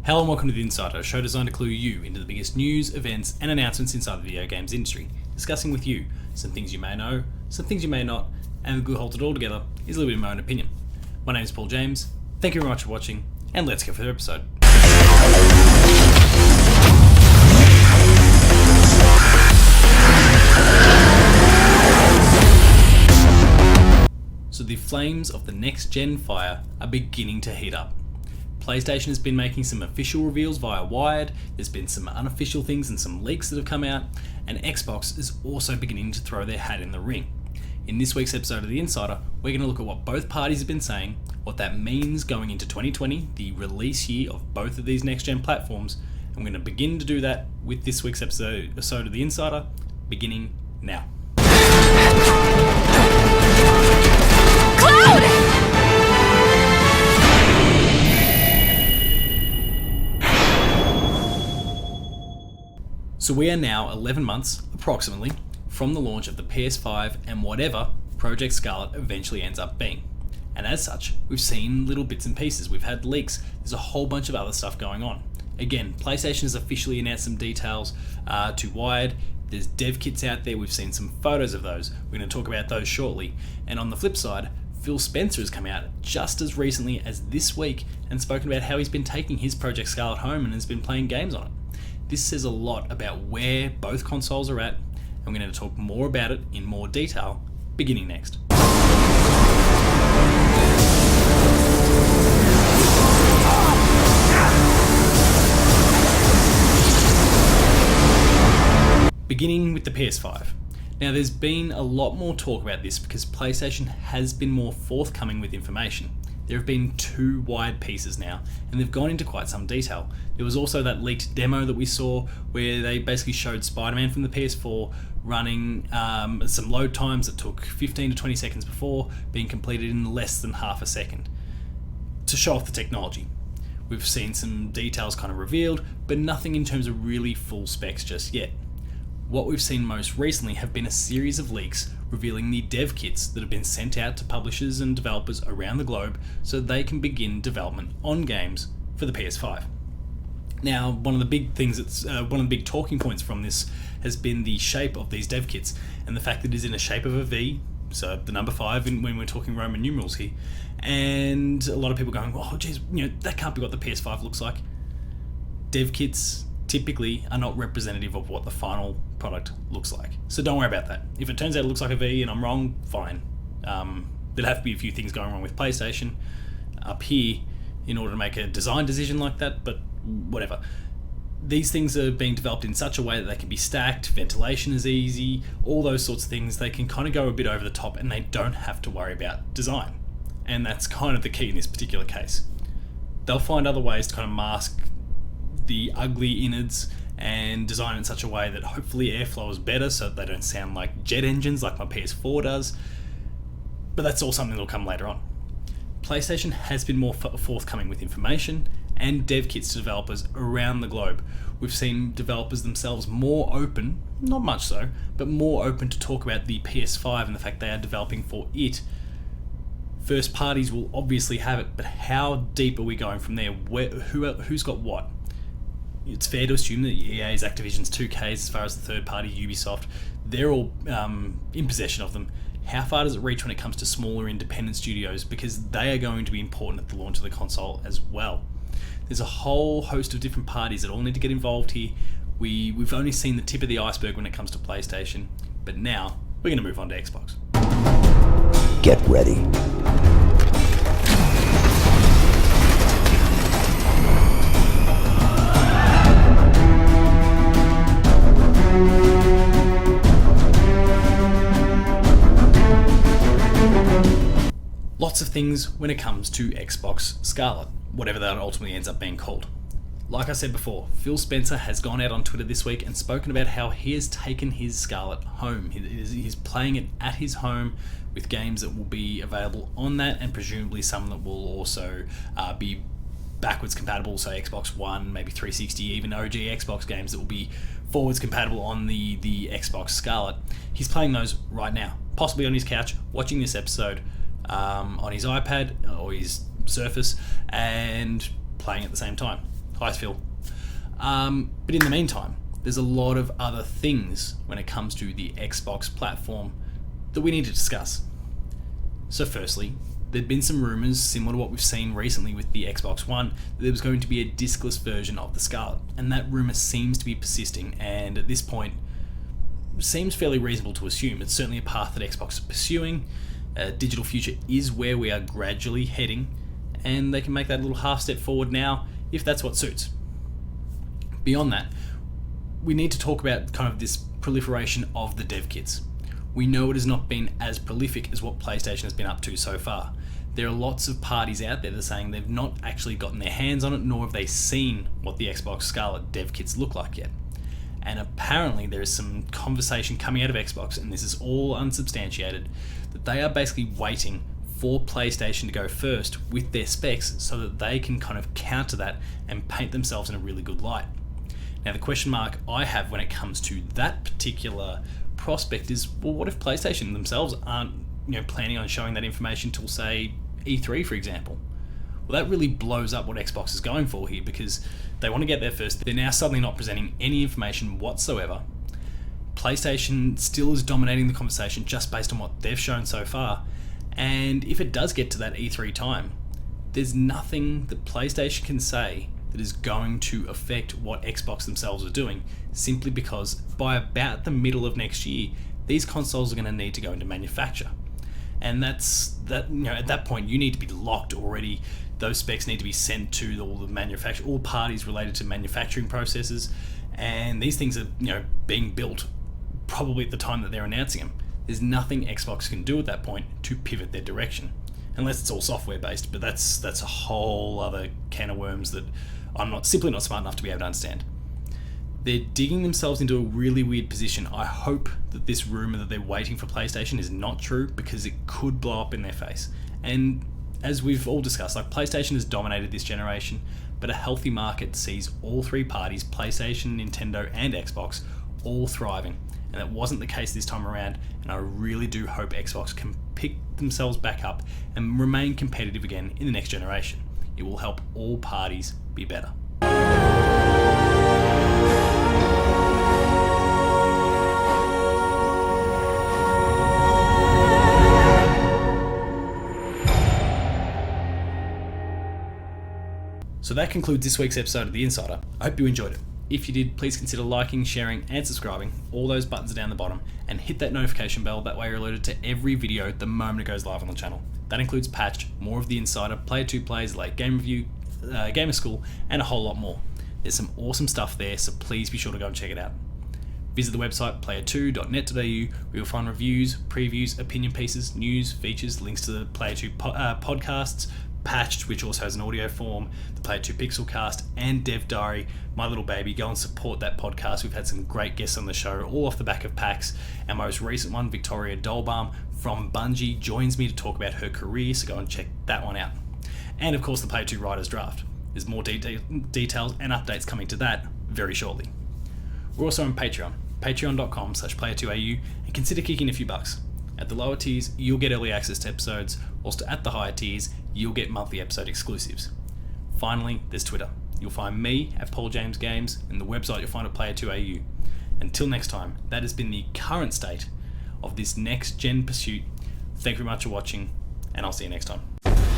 Hello and welcome to The Insider, a show designed to clue you into the biggest news, events and announcements inside the video games industry, discussing with you some things you may know, some things you may not, and the glue holds it all together is a little bit of my own opinion. My name is Paul James, thank you very much for watching, and let's go for the episode. So the flames of the next-gen fire are beginning to heat up. PlayStation has been making some official reveals via Wired, there's been some unofficial things and some leaks that have come out, and Xbox is also beginning to throw their hat in the ring. In this week's episode of The Insider, we're going to look at what both parties have been saying, what that means going into 2020, the release year of both of these next-gen platforms, and we're going to begin to do that with this week's episode of The Insider, beginning now. So we are now 11 months, approximately, from the launch of the PS5 and whatever Project Scarlett eventually ends up being. And as such, we've seen little bits and pieces, we've had leaks, there's a whole bunch of other stuff going on. Again, PlayStation has officially announced some details to Wired, there's dev kits out there, we've seen some photos of those, we're going to talk about those shortly. And on the flip side, Phil Spencer has come out just as recently as this week and spoken about how he's been taking his Project Scarlett home and has been playing games on it. This says a lot about where both consoles are at, and we're going to talk more about it in more detail, beginning next. Beginning with the PS5. Now there's been a lot more talk about this because PlayStation has been more forthcoming with information. There have been two Wired pieces now, and they've gone into quite some detail. There was also that leaked demo that we saw where they basically showed Spider-Man from the PS4 running some load times that took 15 to 20 seconds before, being completed in less than half a second, to show off the technology. We've seen some details kind of revealed, but nothing in terms of really full specs just yet. What we've seen most recently have been a series of leaks revealing the dev kits that have been sent out to publishers and developers around the globe so they can begin development on games for the PS5. Now, one of the big talking points from this has been the shape of these dev kits and the fact that it is in a shape of a V, so the number 5 when we're talking Roman numerals here, and a lot of people going, oh geez, that can't be what the PS5 looks like. Dev kits typically are not representative of what the final product looks like. So don't worry about that. If it turns out it looks like a V and I'm wrong, fine. There'll have to be a few things going wrong with PlayStation up here in order to make a design decision like that, but whatever. These things are being developed in such a way that they can be stacked, ventilation is easy, all those sorts of things. They can kind of go a bit over the top and they don't have to worry about design. And that's kind of the key in this particular case. They'll find other ways to kind of mask the ugly innards and design it in such a way that hopefully airflow is better so that they don't sound like jet engines like my PS4 does, but that's all something that'll come later on. PlayStation has been more forthcoming with information and dev kits to developers around the globe. We've seen developers themselves more open, not much so, but more open to talk about the PS5 and the fact they are developing for it. First parties will obviously have it, but how deep are we going from there? Who's got what? It's fair to assume that EA's, Activision's, 2K's, as far as the third party, Ubisoft, they're all in possession of them. How far does it reach when it comes to smaller independent studios? Because they are going to be important at the launch of the console as well. There's a whole host of different parties that all need to get involved here. We've only seen the tip of the iceberg when it comes to PlayStation, but now we're going to move on to Xbox. Get ready. Lots of things when it comes to Xbox Scarlett, whatever that ultimately ends up being called. Like I said before, Phil Spencer has gone out on Twitter this week and spoken about how he has taken his Scarlett home. He's playing it at his home with games that will be available on that and presumably some that will also be backwards compatible, so Xbox One, maybe 360, even OG Xbox games that will be forwards compatible on the Xbox Scarlett. He's playing those right now, possibly on his couch, watching this episode on his iPad or his Surface and playing at the same time. Hi, Phil. But in the meantime, there's a lot of other things when it comes to the Xbox platform that we need to discuss. So firstly, there'd been some rumours similar to what we've seen recently with the Xbox One, that there was going to be a discless version of the Scarlett, and that rumour seems to be persisting, and at this point seems fairly reasonable to assume. It's certainly a path that Xbox is pursuing. Digital future is where we are gradually heading, and they can make that little half step forward now if that's what suits. Beyond that, we need to talk about kind of this proliferation of the dev kits. We know it has not been as prolific as what PlayStation has been up to so far. There are lots of parties out there that are saying they've not actually gotten their hands on it, nor have they seen what the Xbox Scarlett dev kits look like yet. And apparently there is some conversation coming out of Xbox, and this is all unsubstantiated, that they are basically waiting for PlayStation to go first with their specs so that they can kind of counter that and paint themselves in a really good light. Now the question mark I have when it comes to that particular prospect is, well, what if PlayStation themselves aren't planning on showing that information till, say, E3, for example? Well, that really blows up what Xbox is going for here, because they want to get there first. They're now suddenly not presenting any information whatsoever. PlayStation still is dominating the conversation just based on what they've shown so far, and if it does get to that E3 time, there's nothing that PlayStation can say that is going to affect what Xbox themselves are doing, simply because by about the middle of next year, these consoles are going to need to go into manufacture. And at that point, you need to be locked already. Those specs need to be sent to all parties related to manufacturing processes, and these things are being built probably at the time that they're announcing them. There's nothing Xbox can do at that point to pivot their direction, unless it's all software based. But that's a whole other can of worms that I'm simply not smart enough to be able to understand. They're digging themselves into a really weird position. I hope that this rumor that they're waiting for PlayStation is not true, because it could blow up in their face. And as we've all discussed, PlayStation has dominated this generation, but a healthy market sees all three parties, PlayStation, Nintendo, and Xbox, all thriving. And that wasn't the case this time around, and I really do hope Xbox can pick themselves back up and remain competitive again in the next generation. It will help all parties be better. So that concludes this week's episode of The Insider. I hope you enjoyed it. If you did, please consider liking, sharing, and subscribing. All those buttons are down the bottom, and hit that notification bell. That way you're alerted to every video the moment it goes live on the channel. That includes Patched, more of The Insider, Player 2 Plays, Late Game Review, Gamer School, and a whole lot more. There's some awesome stuff there, so please be sure to go and check it out. Visit the website player2.net.au, where you'll find reviews, previews, opinion pieces, news, features, links to the Player 2 podcasts, Patched, which also has an audio form, the Player 2 Pixelcast, and Dev Diary, my little baby. Go and support that podcast. We've had some great guests on the show, all off the back of PAX. Our most recent one, Victoria Dolbaum from Bungie, joins me to talk about her career, so go and check that one out. And of course, the Player 2 Writers Draft. There's more details and updates coming to that very shortly. We're also on Patreon, patreon.com/player2au, and consider kicking a few bucks. At the lower tiers, you'll get early access to episodes, whilst at the higher tiers, you'll get monthly episode exclusives. Finally, there's Twitter. You'll find me at Paul James Games, and the website you'll find at Player2au. Until next time, that has been the current state of this next gen pursuit. Thank you very much for watching, and I'll see you next time.